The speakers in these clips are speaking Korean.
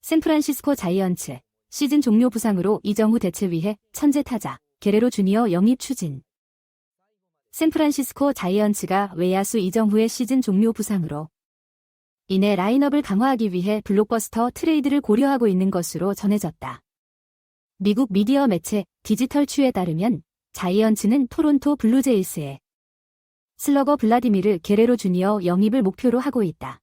샌프란시스코 자이언츠, 시즌 종료 부상으로 이정후 대체 위해 천재 타자, 게레로 주니어 영입 추진. 샌프란시스코 자이언츠가 외야수 이정후의 시즌 종료 부상으로 인해 라인업을 강화하기 위해 블록버스터 트레이드를 고려하고 있는 것으로 전해졌다. 미국 미디어 매체 디지털추에 따르면 자이언츠는 토론토 블루제이스에 슬러거 블라디미르 게레로 주니어 영입을 목표로 하고 있다.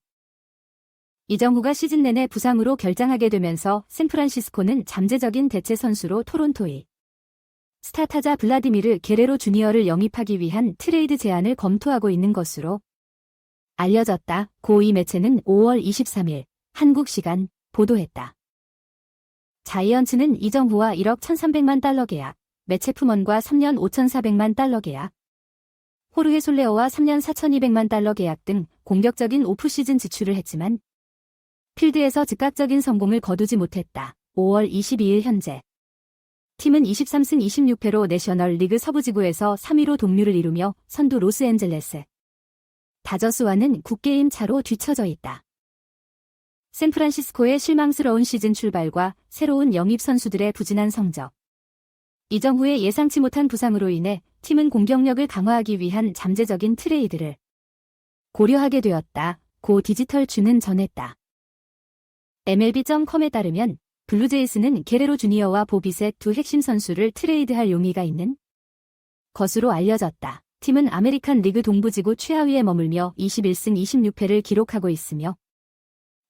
이정후가 시즌 내내 부상으로 결장하게 되면서 샌프란시스코는 잠재적인 대체 선수로 토론토의 스타 타자 블라디미르 게레로 주니어를 영입하기 위한 트레이드 제안을 검토하고 있는 것으로 알려졌다. 고 이 매체는 5월 23일 한국 시간 보도했다. 자이언츠는 이정후와 1억 1,300만 달러 계약, 매체 푸먼과 3년 5,400만 달러 계약, 호르헤 솔레어와 3년 4,200만 달러 계약 등 공격적인 오프시즌 지출을 했지만 필드에서 즉각적인 성공을 거두지 못했다. 5월 22일 현재 팀은 23승 26패로 내셔널 리그 서부지구에서 3위로 동률을 이루며 선두 로스앤젤레스 다저스와는 9게임 차로 뒤처져 있다. 샌프란시스코의 실망스러운 시즌 출발과 새로운 영입 선수들의 부진한 성적, 이정후의 예상치 못한 부상으로 인해 팀은 공격력을 강화하기 위한 잠재적인 트레이드를 고려하게 되었다. 고 디지털추는 전했다. MLB.com에 따르면 블루제이스는 게레로 주니어와 보비셋 두 핵심 선수를 트레이드할 용의가 있는 것으로 알려졌다. 팀은 아메리칸 리그 동부지구 최하위에 머물며 21승 26패를 기록하고 있으며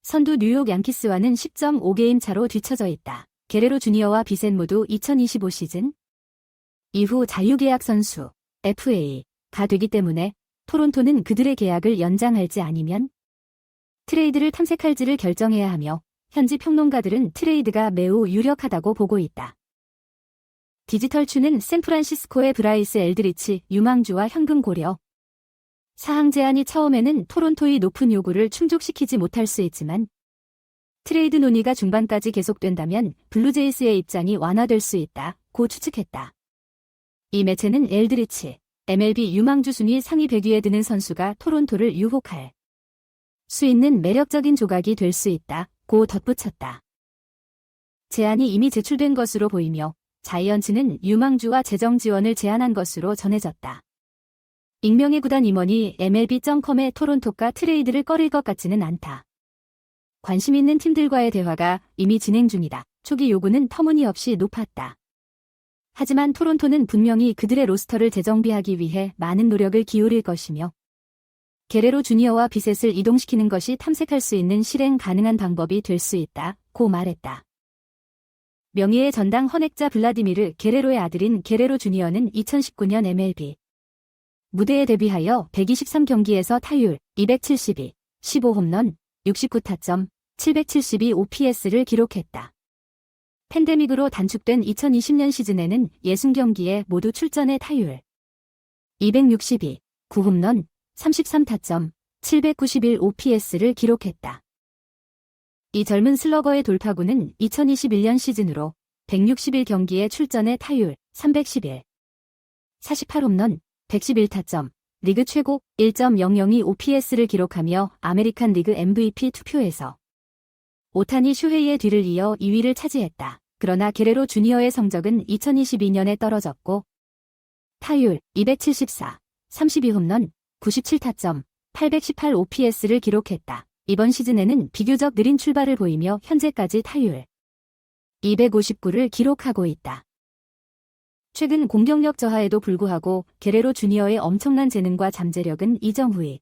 선두 뉴욕 양키스와는 10.5게임 차로 뒤처져 있다. 게레로 주니어와 비셋 모두 2025 시즌 이후 자유계약 선수 FA가 되기 때문에 토론토는 그들의 계약을 연장할지 아니면 트레이드를 탐색할지를 결정해야 하며 현지 평론가들은 트레이드가 매우 유력하다고 보고 있다. 디지털추는 샌프란시스코의 브라이스 엘드리치, 유망주와 현금 고려 사항 제한이 처음에는 토론토의 높은 요구를 충족시키지 못할 수 있지만 트레이드 논의가 중반까지 계속된다면 블루제이스의 입장이 완화될 수 있다고 추측했다. 이 매체는 엘드리치, MLB 유망주 순위 상위 100위에 드는 선수가 토론토를 유혹할 수 있는 매력적인 조각이 될 수 있다고 덧붙였다. 제안이 이미 제출된 것으로 보이며 자이언츠는 유망주와 재정 지원을 제안한 것으로 전해졌다. 익명의 구단 임원이 MLB.com에 토론토가 트레이드를 꺼릴 것 같지는 않다. 관심 있는 팀들과의 대화가 이미 진행 중이다. 초기 요구는 터무니없이 높았다. 하지만 토론토는 분명히 그들의 로스터를 재정비하기 위해 많은 노력을 기울일 것이며 게레로 주니어와 비셋을 이동시키는 것이 탐색할 수 있는 실행 가능한 방법이 될 수 있다고 말했다. 명예의 전당 헌액자 블라디미르 게레로의 아들인 게레로 주니어는 2019년 MLB 무대에 데뷔하여 123경기에서 타율 272, 15홈런, 69타점, 772 OPS를 기록했다. 팬데믹으로 단축된 2020년 시즌에는 60경기에 모두 출전해 타율 262, 9홈런, 33타점, 791 OPS를 기록했다. 이 젊은 슬러거의 돌파구는 2021년 시즌으로 161경기에 출전해 타율 311, 48홈런, 111타점, 리그 최고 1.002 OPS를 기록하며 아메리칸 리그 MVP 투표에서 오타니 슈헤이의 뒤를 이어 2위를 차지했다. 그러나 게레로 주니어의 성적은 2022년에 떨어졌고 타율 274, 32홈런, 97타점, 818 OPS를 기록했다. 이번 시즌에는 비교적 느린 출발을 보이며 현재까지 타율 259를 기록하고 있다. 최근 공격력 저하에도 불구하고 게레로 주니어의 엄청난 재능과 잠재력은 이정후의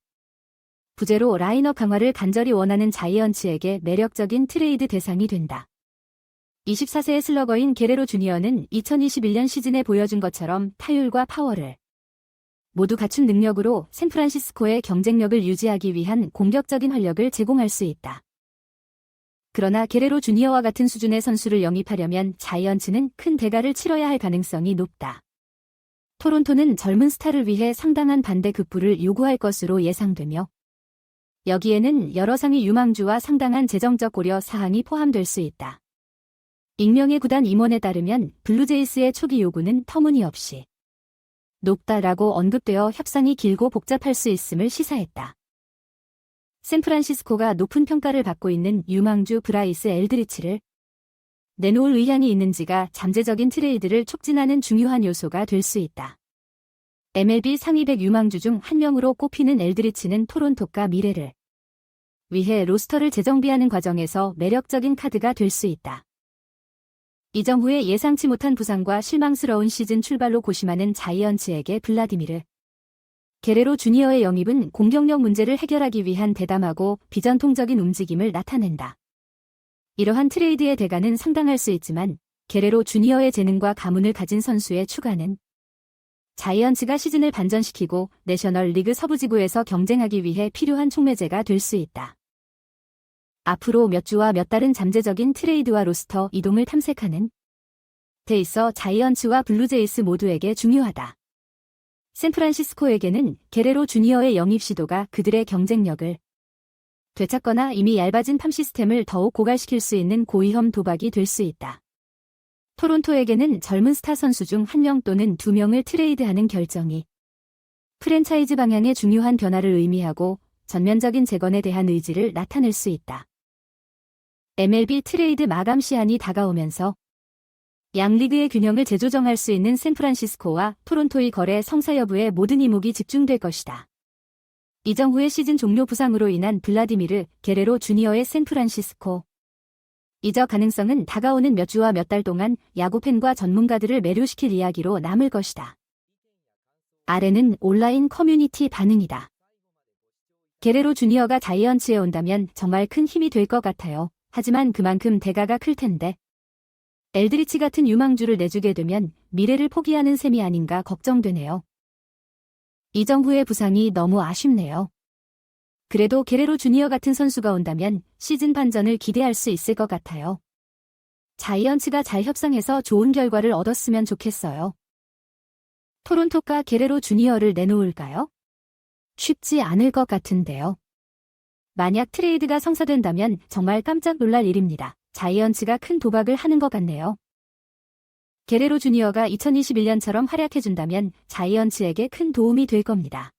부재로 라인업 강화를 간절히 원하는 자이언츠에게 매력적인 트레이드 대상이 된다. 24세의 슬러거인 게레로 주니어는 2021년 시즌에 보여준 것처럼 타율과 파워를 모두 갖춘 능력으로 샌프란시스코의 경쟁력을 유지하기 위한 공격적인 활력을 제공할 수 있다. 그러나 게레로 주니어와 같은 수준의 선수를 영입하려면 자이언츠는 큰 대가를 치러야 할 가능성이 높다. 토론토는 젊은 스타를 위해 상당한 반대 급부를 요구할 것으로 예상되며 여기에는 여러 상위 유망주와 상당한 재정적 고려 사항이 포함될 수 있다. 익명의 구단 임원에 따르면 블루제이스의 초기 요구는 터무니없이 높다라고 언급되어 협상이 길고 복잡할 수 있음을 시사했다. 샌프란시스코가 높은 평가를 받고 있는 유망주 브라이스 엘드리치를 내놓을 의향이 있는지가 잠재적인 트레이드를 촉진하는 중요한 요소가 될 수 있다. MLB 상위 100 유망주 중 한 명으로 꼽히는 엘드리치는 토론토가 미래를 위해 로스터를 재정비하는 과정에서 매력적인 카드가 될 수 있다. 이정 후에 예상치 못한 부상과 실망스러운 시즌 출발로 고심하는 자이언츠에게 블라디미르 게레로 주니어의 영입은 공격력 문제를 해결하기 위한 대담하고 비전통적인 움직임을 나타낸다. 이러한 트레이드의 대가는 상당할 수 있지만 게레로 주니어의 재능과 가문을 가진 선수의 추가는 자이언츠가 시즌을 반전시키고 내셔널 리그 서부지구에서 경쟁하기 위해 필요한 촉매제가 될 수 있다. 앞으로 몇 주와 몇 달은 잠재적인 트레이드와 로스터 이동을 탐색하는 데 있어 자이언츠와 블루제이스 모두에게 중요하다. 샌프란시스코에게는 게레로 주니어의 영입 시도가 그들의 경쟁력을 되찾거나 이미 얇아진 팜 시스템을 더욱 고갈시킬 수 있는 고위험 도박이 될 수 있다. 토론토에게는 젊은 스타 선수 중 한 명 또는 두 명을 트레이드하는 결정이 프랜차이즈 방향의 중요한 변화를 의미하고 전면적인 재건에 대한 의지를 나타낼 수 있다. MLB 트레이드 마감 시한이 다가오면서 양 리그의 균형을 재조정할 수 있는 샌프란시스코와 토론토의 거래 성사 여부에 모든 이목이 집중될 것이다. 이정 후의 시즌 종료 부상으로 인한 블라디미르 게레로 주니어의 샌프란시스코 이적 가능성은 다가오는 몇 주와 몇 달 동안 야구팬과 전문가들을 매료시킬 이야기로 남을 것이다. 아래는 온라인 커뮤니티 반응이다. 게레로 주니어가 자이언츠에 온다면 정말 큰 힘이 될 것 같아요. 하지만 그만큼 대가가 클 텐데. 엘드리치 같은 유망주를 내주게 되면 미래를 포기하는 셈이 아닌가 걱정되네요. 이정 후의 부상이 너무 아쉽네요. 그래도 게레로 주니어 같은 선수가 온다면 시즌 반전을 기대할 수 있을 것 같아요. 자이언츠가 잘 협상해서 좋은 결과를 얻었으면 좋겠어요. 토론토가 게레로 주니어를 내놓을까요? 쉽지 않을 것 같은데요. 만약 트레이드가 성사된다면 정말 깜짝 놀랄 일입니다. 자이언츠가 큰 도박을 하는 것 같네요. 게레로 주니어가 2021년처럼 활약해준다면 자이언츠에게 큰 도움이 될 겁니다.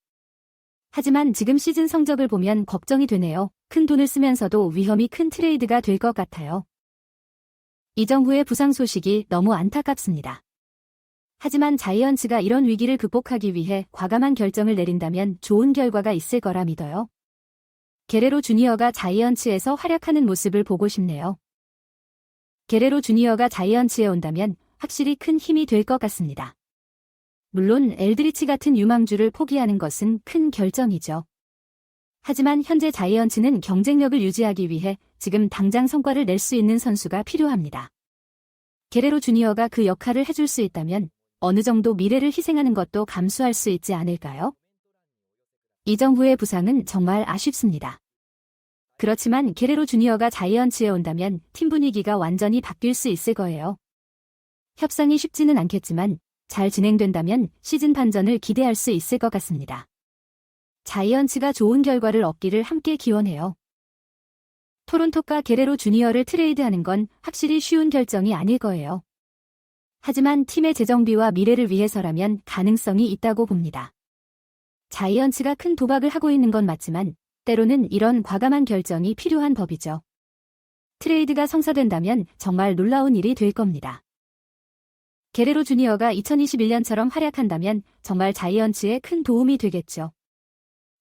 하지만 지금 시즌 성적을 보면 걱정이 되네요. 큰 돈을 쓰면서도 위험이 큰 트레이드가 될 것 같아요. 이정 후의 부상 소식이 너무 안타깝습니다. 하지만 자이언츠가 이런 위기를 극복하기 위해 과감한 결정을 내린다면 좋은 결과가 있을 거라 믿어요. 게레로 주니어가 자이언츠에서 활약하는 모습을 보고 싶네요. 게레로 주니어가 자이언츠에 온다면 확실히 큰 힘이 될 것 같습니다. 물론 엘드리치 같은 유망주를 포기하는 것은 큰 결정이죠. 하지만 현재 자이언츠는 경쟁력을 유지하기 위해 지금 당장 성과를 낼 수 있는 선수가 필요합니다. 게레로 주니어가 그 역할을 해줄 수 있다면 어느 정도 미래를 희생하는 것도 감수할 수 있지 않을까요? 이정 후의 부상은 정말 아쉽습니다. 그렇지만 게레로 주니어가 자이언츠에 온다면 팀 분위기가 완전히 바뀔 수 있을 거예요. 협상이 쉽지는 않겠지만 잘 진행된다면 시즌 반전을 기대할 수 있을 것 같습니다. 자이언츠가 좋은 결과를 얻기를 함께 기원해요. 토론토가 게레로 주니어를 트레이드하는 건 확실히 쉬운 결정이 아닐 거예요. 하지만 팀의 재정비와 미래를 위해서라면 가능성이 있다고 봅니다. 자이언츠가 큰 도박을 하고 있는 건 맞지만 때로는 이런 과감한 결정이 필요한 법이죠. 트레이드가 성사된다면 정말 놀라운 일이 될 겁니다. 게레로 주니어가 2021년처럼 활약한다면 정말 자이언츠에 큰 도움이 되겠죠.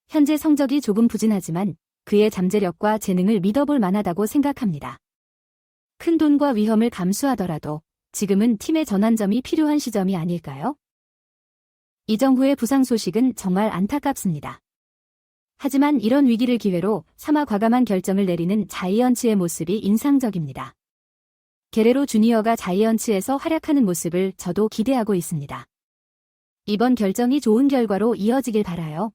현재 성적이 조금 부진하지만 그의 잠재력과 재능을 믿어볼 만하다고 생각합니다. 큰 돈과 위험을 감수하더라도 지금은 팀의 전환점이 필요한 시점이 아닐까요? 이정 후의 부상 소식은 정말 안타깝습니다. 하지만 이런 위기를 기회로 삼아 과감한 결정을 내리는 자이언츠의 모습이 인상적입니다. 게레로 주니어가 자이언츠에서 활약하는 모습을 저도 기대하고 있습니다. 이번 결정이 좋은 결과로 이어지길 바라요.